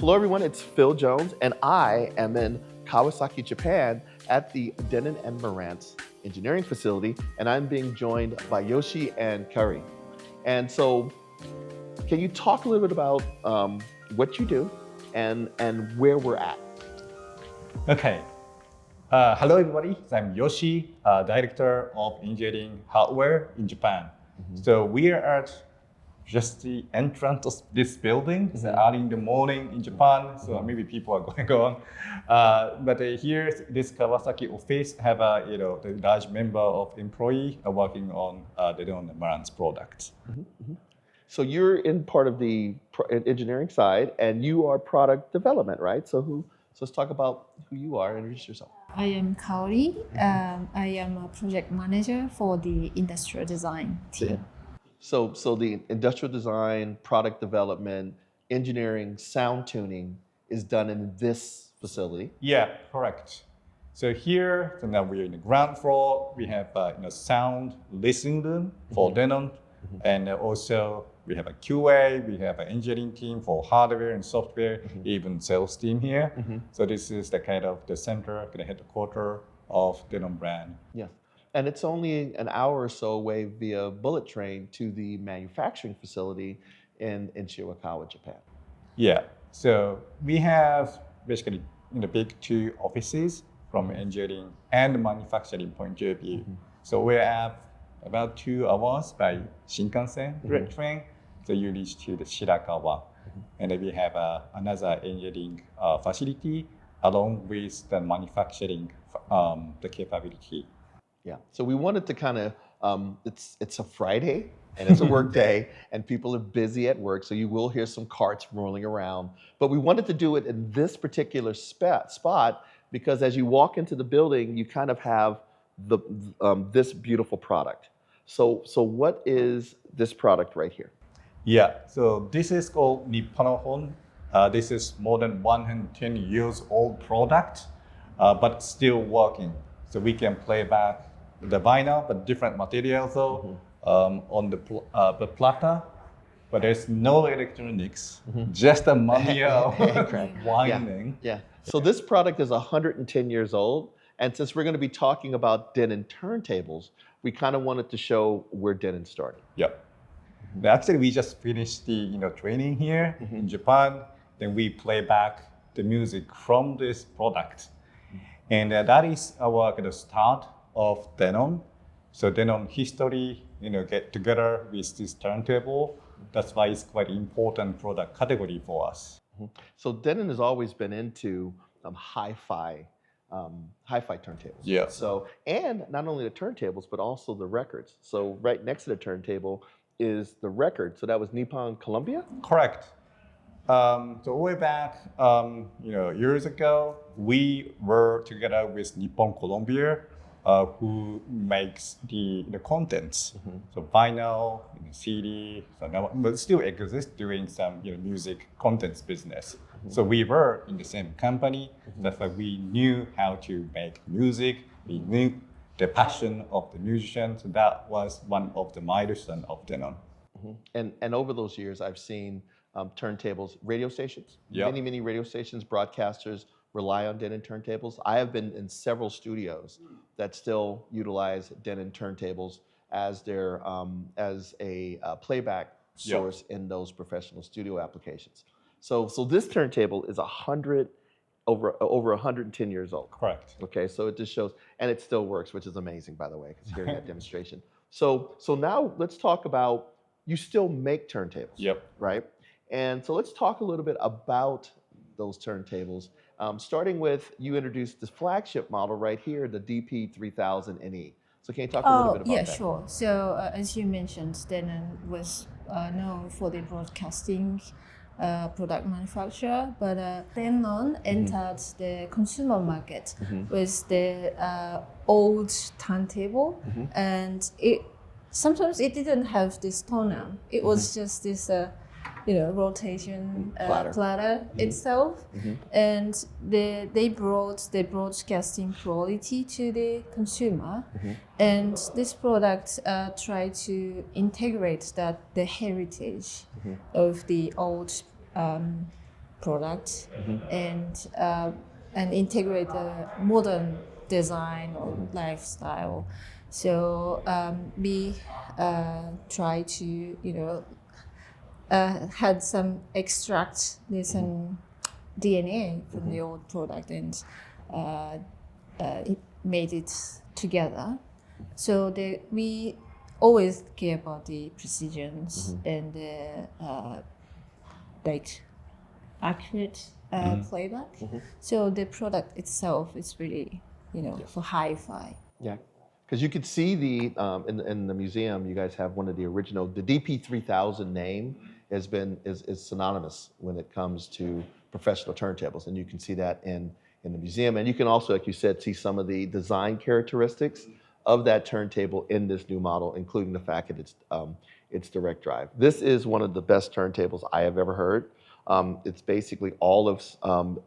Hello everyone, it's Phil Jones, and I am in Kawasaki, Japan at the Denon Marantz engineering facility, and I'm being joined by Yoshi and Kari. And so, can you talk a little bit about what you do and where we're at? Okay. Hello everybody, I'm Yoshi, Director of Engineering Hardware in Japan. So we are at just the entrance of this building. It's early in the morning in Japan, so maybe people are going on. But here, this Kawasaki office have the large member of employee working on the Denon Marantz products. So you're in part of the engineering side, and you are product development, right? So let's talk about who you are. Introduce yourself. I am Kaori. I am a project manager for the industrial design team. So the industrial design, product development, engineering, sound tuning is done in this facility. Yeah, correct. So here, so now we're in the ground floor. We have sound listening room for Denon, and also we have a QA. We have an engineering team for hardware and software, even sales team here. So this is the kind of the center, the headquarters of Denon brand. Yeah. And it's only an hour or so away via bullet train to the manufacturing facility in Shiwakawa, Japan. Yeah, so we have basically the big two offices from engineering and manufacturing point of view. So we have about 2 hours by Shinkansen direct train, so you reach to the Shirakawa. And then we have another engineering facility along with the manufacturing the capability. Yeah. So we wanted to kind of, it's a Friday and it's a work day and people are busy at work. So you will hear some carts rolling around, but we wanted to do it in this particular spot because as you walk into the building, you kind of have this beautiful product. So what is this product right here? Yeah, so this is called Nipponophone. This is more than 110 years old product, but still working. So we can play back the vinyl, but different materials though, on the platter, but there's no electronics, just a manual winding. Yeah. So this product is 110 years old, and since we're going to be talking about Denon turntables, we kind of wanted to show where Denon started. Yep. Actually, we just finished the training here in Japan. Then we play back the music from this product, and that is our start of Denon. So Denon history, get together with this turntable. That's why it's quite important product category for us. So Denon has always been into hi-fi turntables. Yeah. So, and not only the turntables, but also the records. So right next to the turntable is the record. So that was Nippon Columbia? Correct. So way back, years ago, we were together with Nippon Columbia, who makes the contents. So vinyl, CD, so now, but still exists doing some music contents business. So we were in the same company. That's why we knew how to make music. We knew the passion of the musician. So that was one of the milestones of Denon. And over those years, I've seen turntables, radio stations, Yep. many radio stations, broadcasters rely on Denon turntables. I have been in several studios that still utilize Denon turntables as their as a playback source in those professional studio applications. So this turntable is over 110 years old. Correct. Okay, so it just shows, and it still works, which is amazing, by the way, because hearing that demonstration. So now let's talk about, you still make turntables. Yep. Right? And so let's talk a little bit about those turntables. Starting with, you introduced this flagship model right here, the DP3000NE. So can you talk a little bit about that? Yeah, sure. So as you mentioned, Denon was known for the broadcasting product manufacturer, but Denon entered the consumer market with the old turntable, and sometimes it didn't have this toner. It was just this rotation platter itself, and they brought the broadcasting quality to the consumer, and this product tried to integrate the heritage of the old product and integrate the modern design or lifestyle. So we try to had some extract this DNA from the old product and it made it together. So we always care about the precisions and the like accurate playback. So the product itself is really for hi-fi. Yeah, because you could see in the museum, you guys have one of the original. The DP3000 name is synonymous when it comes to professional turntables, and you can see that in the museum. And you can also, like you said, see some of the design characteristics of that turntable in this new model, including the fact that it's direct drive. This is one of the best turntables I have ever heard. It's basically all of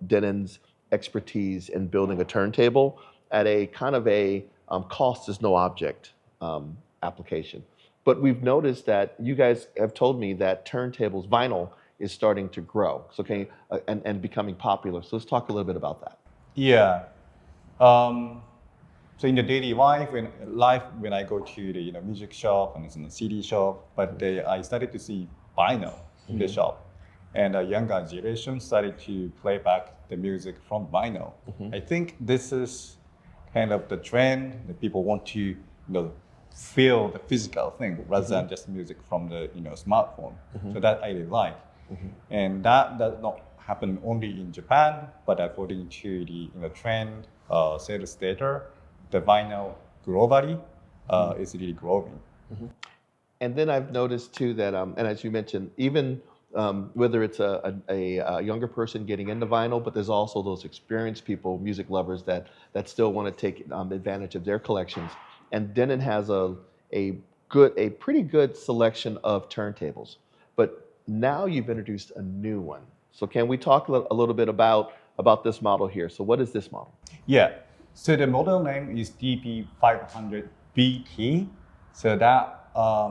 Denon's expertise in building a turntable at a kind of a cost is no object application. But we've noticed that you guys have told me that turntables, vinyl, is starting to grow. So and becoming popular. So let's talk a little bit about that. Yeah. So in the daily life, when I go to the music shop and it's in the CD shop, but I started to see vinyl in the shop, and a younger generation started to play back the music from vinyl. I think this is kind of the trend that people want to feel the physical thing rather than just music from the smartphone. So that I really like, and that does not happen only in Japan, but according to the trend sales data, the vinyl globally is really growing. And then I've noticed too that, and as you mentioned, even whether it's a younger person getting into vinyl, but there's also those experienced people, music lovers that still want to take advantage of their collections. And Denon has a pretty good selection of turntables. But now you've introduced a new one. So can we talk a little bit about this model here? So what is this model? Yeah. So the model name is DP500BT. So that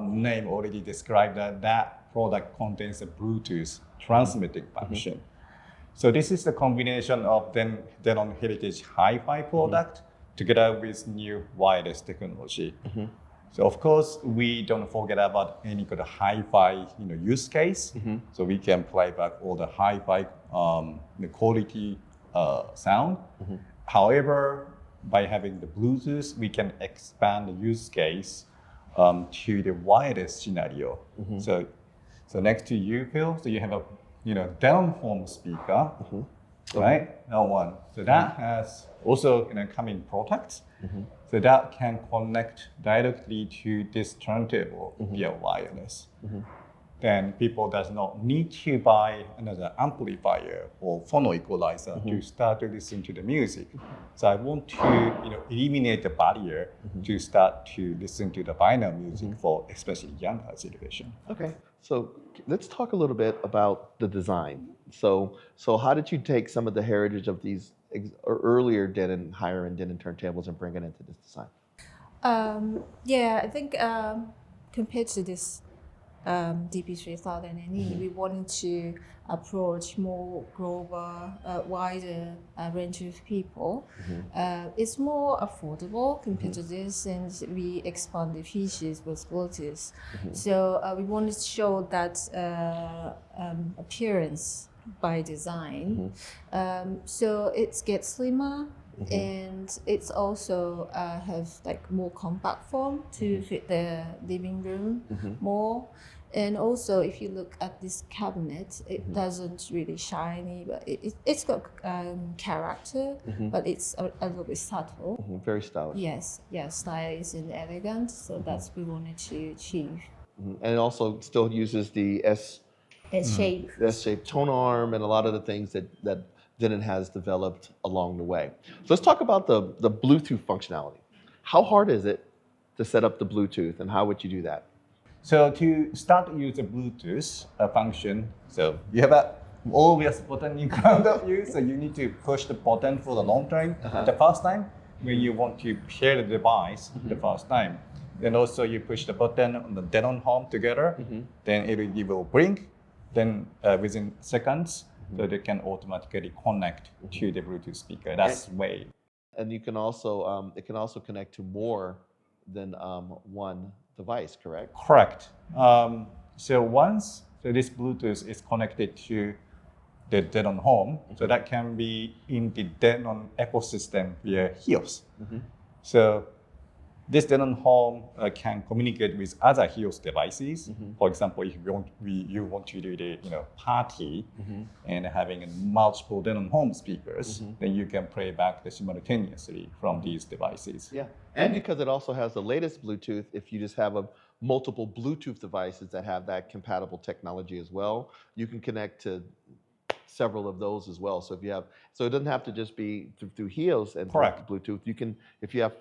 name already described that product contains a Bluetooth transmitting function. So this is the combination of Denon Heritage Hi-Fi product together with new wireless technology. So of course, we don't forget about any kind of hi-fi use case. So we can play back all the hi-fi quality sound. However, by having the Bluetooth, we can expand the use case to the wireless scenario. So next to you, Phil, so you have a Denon home speaker, right? That one. So that has also coming products. So that can connect directly to this turntable via wireless. Then people does not need to buy another amplifier or phono equalizer to start to listen to the music. So I want to eliminate the barrier to start to listen to the vinyl music for especially younger generation. Okay, so let's talk a little bit about the design. So how did you take some of the heritage of these earlier Denon, higher end Denon turntables and bring it into this design? I think compared to this DP3000 NE, we wanted to approach more global, wider range of people. It's more affordable compared to this, and we expand the features with Bluetooth. So we wanted to show that appearance by design. So it gets slimmer, and it's also have like more compact form to fit the living room more. And also, if you look at this cabinet, it doesn't really shiny, but it's got character, but it's a little bit subtle. Very stylish. Yes, stylish and elegant. So that's what we wanted to achieve. And it also still uses the S-shaped tone arm and a lot of the things that Denon has developed along the way. So let's talk about the Bluetooth functionality. How hard is it to set up the Bluetooth, and how would you do that? So to start to use the Bluetooth function, so you have a obvious button in front of you, so you need to push the button for the long time. The first time, when you want to pair the device the first time. Then also you push the button on the Denon home together, then LED will blink. Then within seconds, so they can automatically connect to the Bluetooth speaker. That's way. And you can also it can also connect to more than one device, correct? Correct. So once this Bluetooth is connected to the Denon home, so that can be in the Denon ecosystem via HEOS. So this Denon home can communicate with other HEOS devices. For example, if you want to do the party and having multiple Denon home speakers, then you can play back simultaneously from these devices. Yeah, and because it also has the latest Bluetooth, if you just have multiple Bluetooth devices that have that compatible technology as well, you can connect to several of those as well. So if you have, so it doesn't have to just be through HEOS and Correct. Bluetooth. You can, if you have,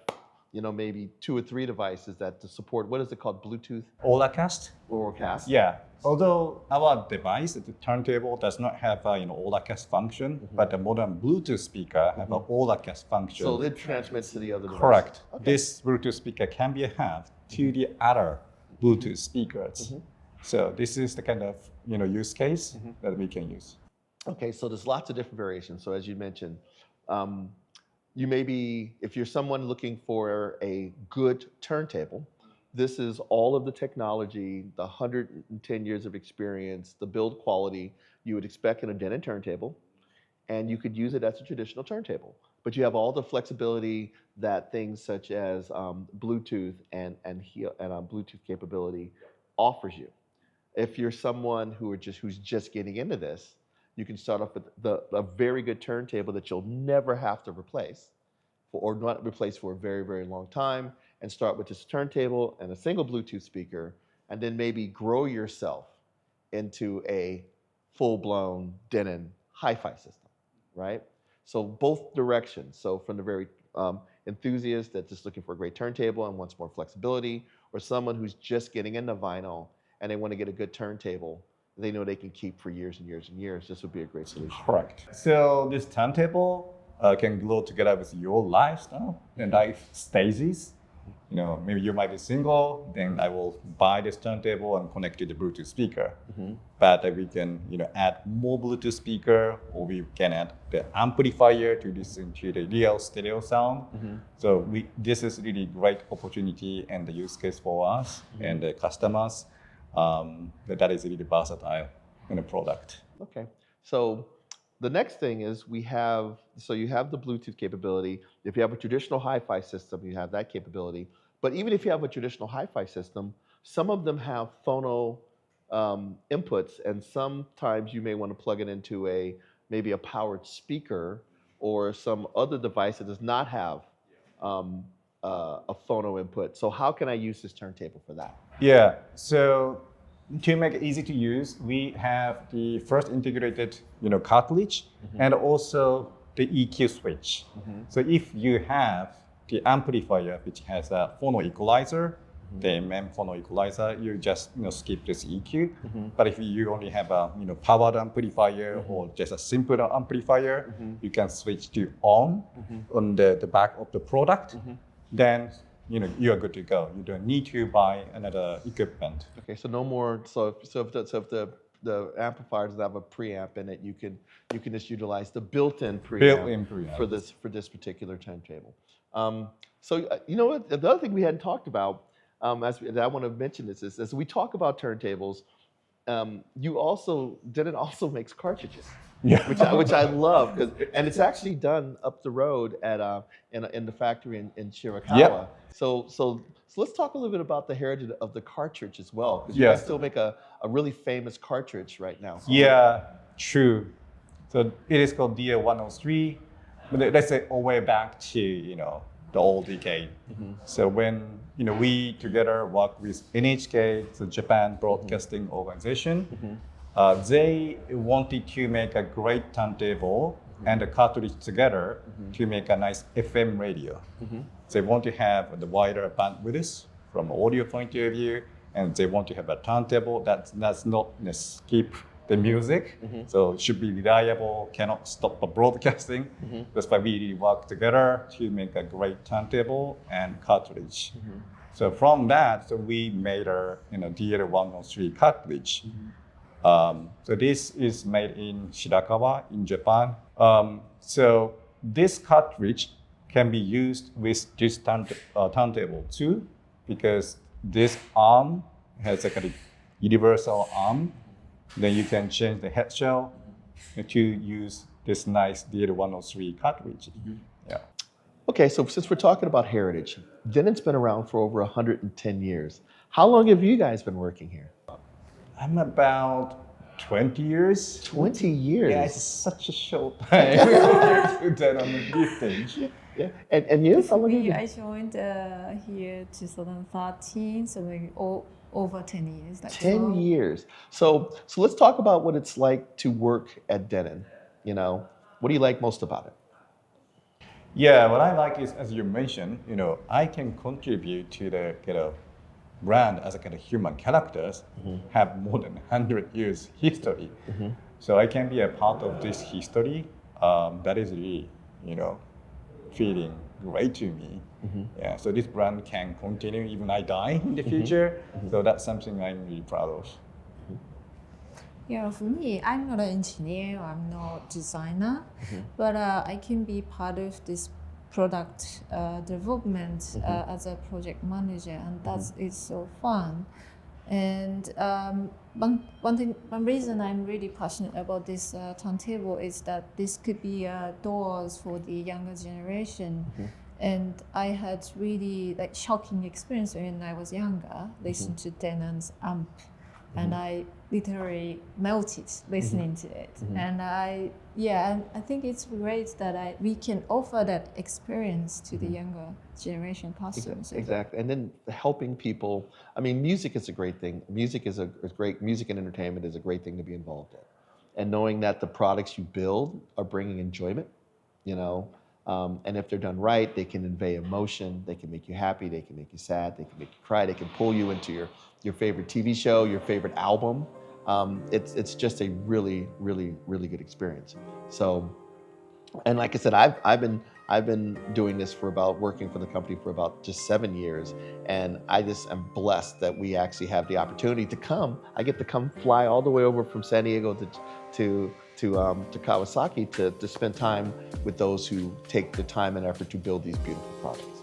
maybe 2 or 3 devices that to support, what is it called, Bluetooth? Auracast? Auracast? Yeah. Although our device, the turntable, does not have a Auracast function, but the modern Bluetooth speaker have an Auracast function. So it transmits to the other device. Correct. Okay. This Bluetooth speaker can be have to the other Bluetooth speakers. So this is the kind of use case that we can use. Okay, so there's lots of different variations. So as you mentioned, you may be, if you're someone looking for a good turntable, this is all of the technology, the 110 years of experience, the build quality you would expect in a Denon turntable, and you could use it as a traditional turntable. But you have all the flexibility that things such as Bluetooth and Bluetooth capability offers you. If you're someone who's just getting into this, you can start off with a very good turntable that you'll never have to replace, or not replace for a very, very long time, and start with this turntable and a single Bluetooth speaker, and then maybe grow yourself into a full-blown Denon hi-fi system, right? So both directions. So from the very enthusiast that's just looking for a great turntable and wants more flexibility, or someone who's just getting into vinyl and they want to get a good turntable they know they can keep for years and years and years, this would be a great solution. Correct. So this turntable can grow together with your lifestyle and life stages. Maybe you might be single, then I will buy this turntable and connect to the Bluetooth speaker. But we can add more Bluetooth speaker, or we can add the amplifier to listen to the real stereo sound. So this is really great opportunity and the use case for us and the customers. That is really versatile in a product. Okay, so the next thing is you have the Bluetooth capability. If you have a traditional hi-fi system, you have that capability. But even if you have a traditional hi-fi system, some of them have phono inputs, and sometimes you may want to plug it into maybe a powered speaker or some other device that does not have a phono input. So how can I use this turntable for that? Yeah, so to make it easy to use, we have the first integrated cartridge and also the EQ switch. So if you have the amplifier which has a phono equalizer, the main phono equalizer, you just skip this EQ. But if you only have a powered amplifier or just a simple amplifier, you can switch to on the back of the product. Then you are good to go. You don't need to buy another equipment. Okay, so no more. So if the amplifier doesn't have a preamp in it, you can just utilize the built-in preamp for this particular turntable. So what? The other thing we hadn't talked about, that I want to mention is as we talk about turntables, Denon also makes cartridges. Yeah. which I love, and it's actually done up the road at in the factory in Shirakawa. Yep. So let's talk a little bit about the heritage of the cartridge as well, because you guys still make a really famous cartridge right now. Yeah, true. So it is called DA103, but let's say all the way back to the old decade. So when we together work with NHK, the Japan Broadcasting Organization. They wanted to make a great turntable and a cartridge together to make a nice FM radio. They want to have the wider bandwidth from audio point of view, and they want to have a turntable that's not skip the music, so it should be reliable, cannot stop the broadcasting. That's why we really work together to make a great turntable and cartridge. So from that, we made a DL103 cartridge. So this is made in Shirakawa in Japan. So this cartridge can be used with this turntable too, because this arm has a kind of universal arm. Then you can change the head shell to use this nice DL103 cartridge. Yeah. Okay, so since we're talking about heritage, Denon's been around for over 110 years. How long have you guys been working here? I'm about 20 years. 20 years. Yeah, it's such a short time to that on this stage. Yeah. And you? How long have you I joined here 2013, so maybe over 10 years. Like 10 12. years. So let's talk about what it's like to work at Denon. You know, what do you like most about it? Yeah, what I like is, as you mentioned, I can contribute to the brand as a kind of human characters have more than 100 years history. So I can be a part of this history. That is really, feeling great to me. Yeah, so this brand can continue even I die in the future. So that's something I'm really proud of. Yeah, for me, I'm not an engineer, I'm not designer, but I can be part of this product development as a project manager, and that is so fun. And one reason I'm really passionate about this turntable is that this could be doors for the younger generation. And I had really shocking experience when I was younger, listening to Denon's amp. And I literally melted listening to it. And I think it's great that we can offer that experience to the younger generation customers. Exactly. And then helping people. I mean, music is a great thing. Music and entertainment is a great thing to be involved in. And knowing that the products you build are bringing enjoyment, and if they're done right, they can convey emotion, they can make you happy, they can make you sad, they can make you cry, they can pull you into your favorite TV show, your favorite album. It's just a really, really, really good experience. So, and like I said, I've been doing this working for the company for about just 7 years, and I just am blessed that we actually have the opportunity to come. I get to come fly all the way over from San Diego to Kawasaki to spend time with those who take the time and effort to build these beautiful products.